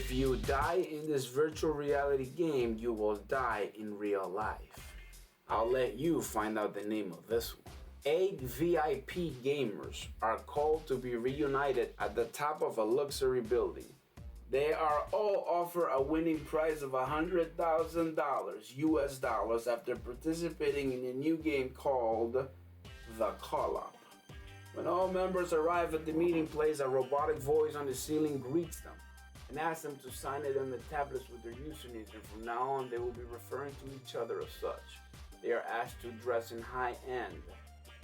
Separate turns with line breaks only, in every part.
If you die in this virtual reality game, you will die in real life. I'll let you find out the name of this one. 8 VIP gamers are called to be reunited at the top of a luxury building. They are all offered a winning prize of $100,000 US dollars after participating in a new game called The Call-Up. When all members arrive at the meeting place, a robotic voice on the ceiling greets them and asks them to sign it on the tablets with their usernames, and from now on they will be referring to each other as such. They are asked to dress in high-end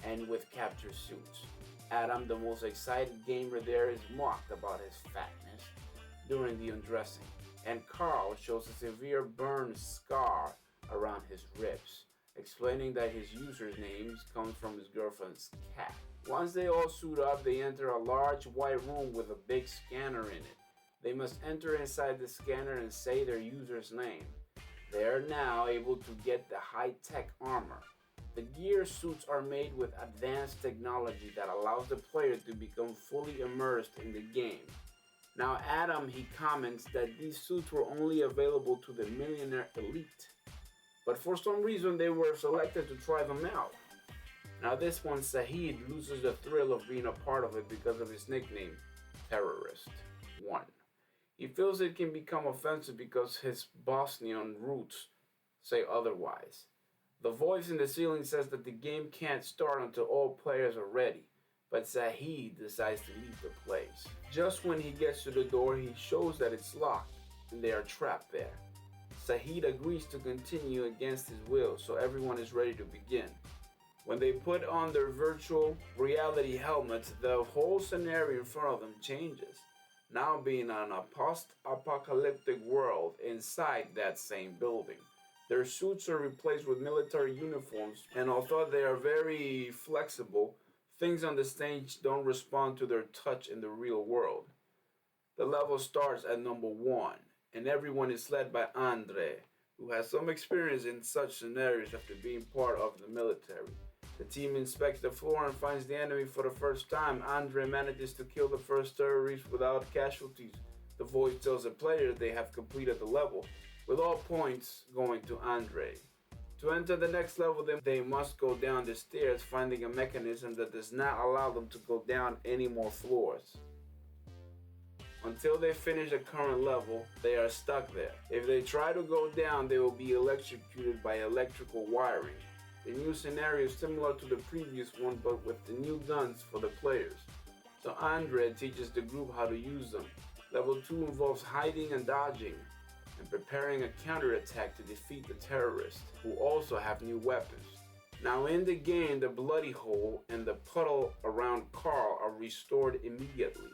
and with capture suits. Adam, the most excited gamer there, is mocked about his fatness during the undressing, and Carl shows a severe burn scar around his ribs, explaining that his username comes from his girlfriend's cat. Once they all suit up, they enter a large white room with a big scanner in it. They must enter inside the scanner and say their user's name. They are now able to get the high-tech armor. The gear suits are made with advanced technology that allows the player to become fully immersed in the game. Now Adam, he comments that these suits were only available to the millionaire elite, but for some reason they were selected to try them out. Now this one, Saeed, loses the thrill of being a part of it because of his nickname, Terrorist 1. He feels it can become offensive because his Bosnian roots say otherwise. The voice in the ceiling says that the game can't start until all players are ready, but Saeed decides to leave the place. Just when he gets to the door, he shows that it's locked and they are trapped there. Saeed agrees to continue against his will, so everyone is ready to begin. When they put on their virtual reality helmets, the whole scenario in front of them changes, now being on a post-apocalyptic world inside that same building. Their suits are replaced with military uniforms, and although they are very flexible, things on the stage don't respond to their touch in the real world. The level starts at number 1, and everyone is led by Andre, who has some experience in such scenarios after being part of the military. The team inspects the floor and finds the enemy for the first time. Andre manages to kill the first terrorist without casualties. The voice tells the player they have completed the level, with all points going to Andre. To enter the next level, they must go down the stairs, finding a mechanism that does not allow them to go down any more floors. Until they finish the current level, they are stuck there. If they try to go down, they will be electrocuted by electrical wiring. The new scenario is similar to the previous one, but with the new guns for the players. So Andre teaches the group how to use them. Level 2 involves hiding and dodging, and preparing a counterattack to defeat the terrorists, who also have new weapons. Now in the game, the bloody hole and the puddle around Carl are restored immediately.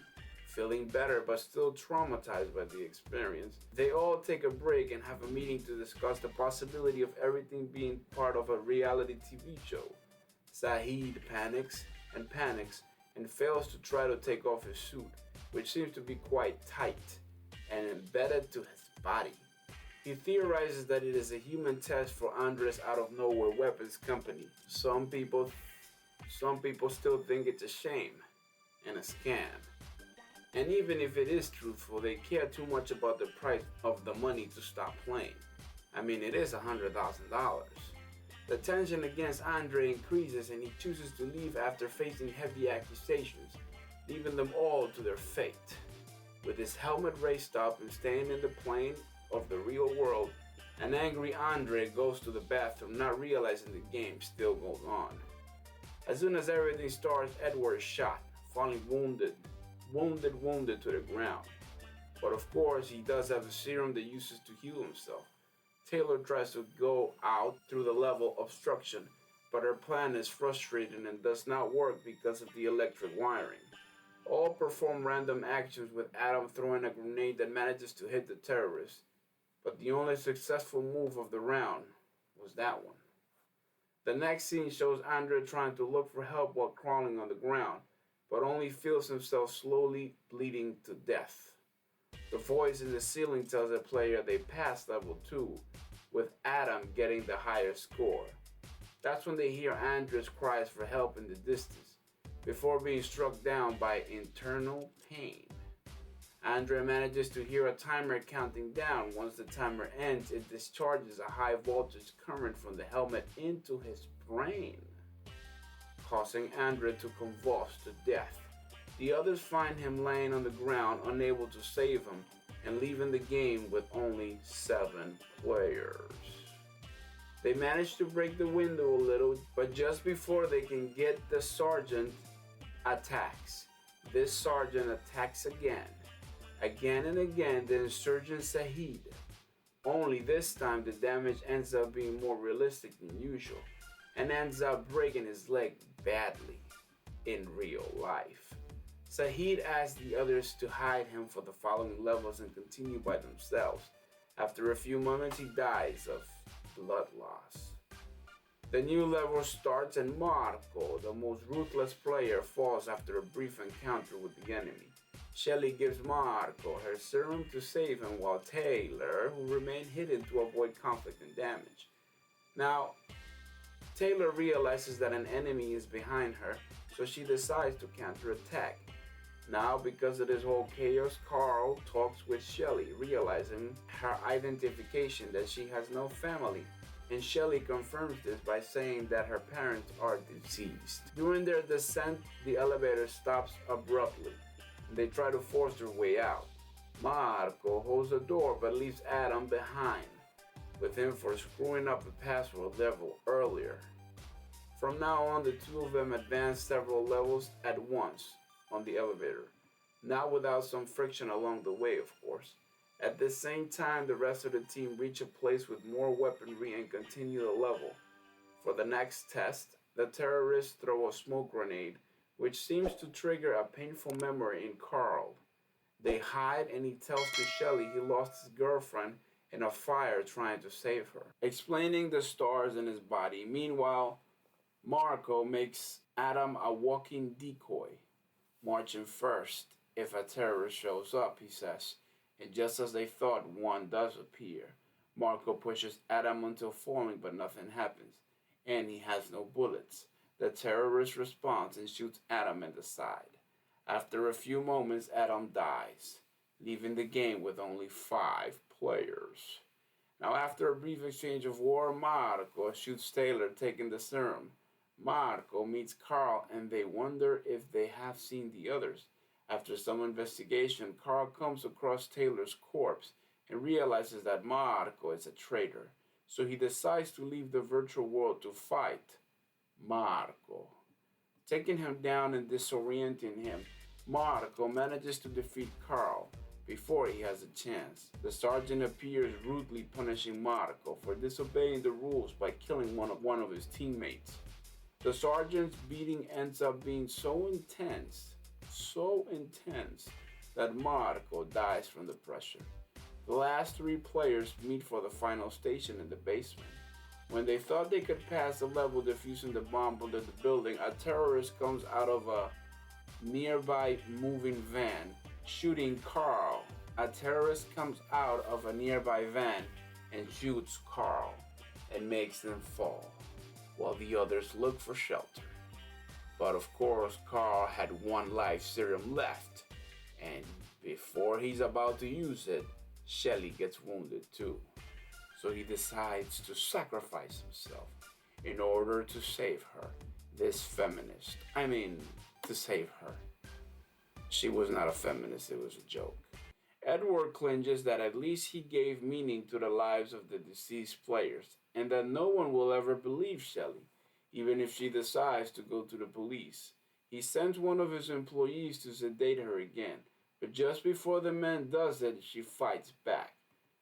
Feeling better but still traumatized by the experience, they all take a break and have a meeting to discuss the possibility of everything being part of a reality TV show. Saeed panics and fails to try to take off his suit, which seems to be quite tight and embedded to his body. He theorizes that it is a human test for Andre's out-of-nowhere weapons company. Some people still think it's a shame and a scam. And even if it is truthful, they care too much about the price of the money to stop playing. I mean, it is $100,000. The tension against Andre increases and he chooses to leave after facing heavy accusations, leaving them all to their fate. With his helmet raised up and staying in the plane of the real world, an angry Andre goes to the bathroom, not realizing the game still goes on. As soon as everything starts, Edward is shot, falling wounded to the ground. But of course, he does have a serum that he uses to heal himself. Taylor tries to go out through the level obstruction, but her plan is frustrated and does not work because of the electric wiring. All perform random actions, with Adam throwing a grenade that manages to hit the terrorist. But the only successful move of the round was that one. The next scene shows Andre trying to look for help while crawling on the ground, but only feels himself slowly bleeding to death. The voice in the ceiling tells the player they passed level 2, with Adam getting the higher score. That's when they hear Andre's cries for help in the distance, before being struck down by internal pain. Andre manages to hear a timer counting down. Once the timer ends, it discharges a high voltage current from the helmet into his brain, causing Andre to convulse to death. The others find him laying on the ground, unable to save him, and leaving the game with only 7 players. They manage to break the window a little, but just before they can get, the sergeant attacks. This sergeant attacks again. Again and again, the insurgent Sahid. Only this time the damage ends up being more realistic than usual, and ends up breaking his leg badly in real life. Sahid asks the others to hide him for the following levels and continue by themselves. After a few moments, he dies of blood loss. The new level starts and Marco, the most ruthless player, falls after a brief encounter with the enemy. Shelly gives Marco her serum to save him, while Taylor, who remained hidden to avoid conflict and damage. Now, Taylor realizes that an enemy is behind her, so she decides to counterattack. Now, because of this whole chaos, Carl talks with Shelly, realizing her identification, that she has no family, and Shelly confirms this by saying that her parents are deceased. During their descent, the elevator stops abruptly. They try to force their way out. Marco holds the door but leaves Adam behind, with him for screwing up the password level earlier. From now on, the two of them advance several levels at once on the elevator, not without some friction along the way, of course. At the same time, the rest of the team reach a place with more weaponry and continue the level. For the next test, the terrorists throw a smoke grenade, which seems to trigger a painful memory in Carl. They hide, and he tells to Shelly he lost his girlfriend in a fire trying to save her, explaining the stars in his body. Meanwhile, Marco makes Adam a walking decoy, marching first if a terrorist shows up, he says. And just as they thought, one does appear. Marco pushes Adam until falling, but nothing happens, and he has no bullets. The terrorist responds and shoots Adam in the side. After a few moments, Adam dies, leaving the game with only 5 players. Now, after a brief exchange of war, Marco shoots Taylor, taking the serum. Marco meets Carl, and they wonder if they have seen the others. After some investigation, Carl comes across Taylor's corpse and realizes that Marco is a traitor, so he decides to leave the virtual world to fight Marco. Taking him down and disorienting him, Marco manages to defeat Carl before he has a chance. The sergeant appears, rudely punishing Marco for disobeying the rules by killing one of his teammates. The sergeant's beating ends up being so intense that Marco dies from the pressure. The last 3 players meet for the final station in the basement. When they thought they could pass the level defusing the bomb under the building, a terrorist comes out of a nearby moving van, shooting Carl. A terrorist comes out of a nearby van and shoots Carl and makes them fall, while the others look for shelter. But of course, Carl had 1 life serum left, and before he's about to use it, Shelly gets wounded too. So he decides to sacrifice himself in order to save her. This feminist. To save her. She was not a feminist, it was a joke. Edward clinches that at least he gave meaning to the lives of the deceased players, and that no one will ever believe Shelly, even if she decides to go to the police. He sends one of his employees to sedate her again, but just before the man does it, she fights back,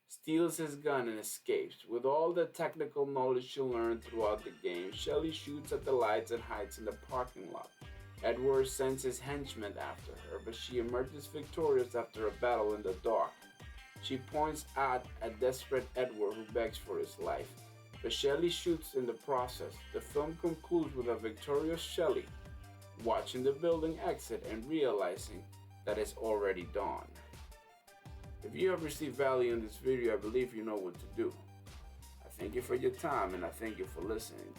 steals his gun, and escapes. With all the technical knowledge she learned throughout the game, Shelly shoots at the lights and hides in the parking lot. Edward sends his henchmen after her, but she emerges victorious after a battle in the dark. She points out a desperate Edward who begs for his life, but Shelly shoots in the process. The film concludes with a victorious Shelly watching the building exit and realizing that it's already dawn. If you have received value in this video, I believe you know what to do. I thank you for your time, and I thank you for listening.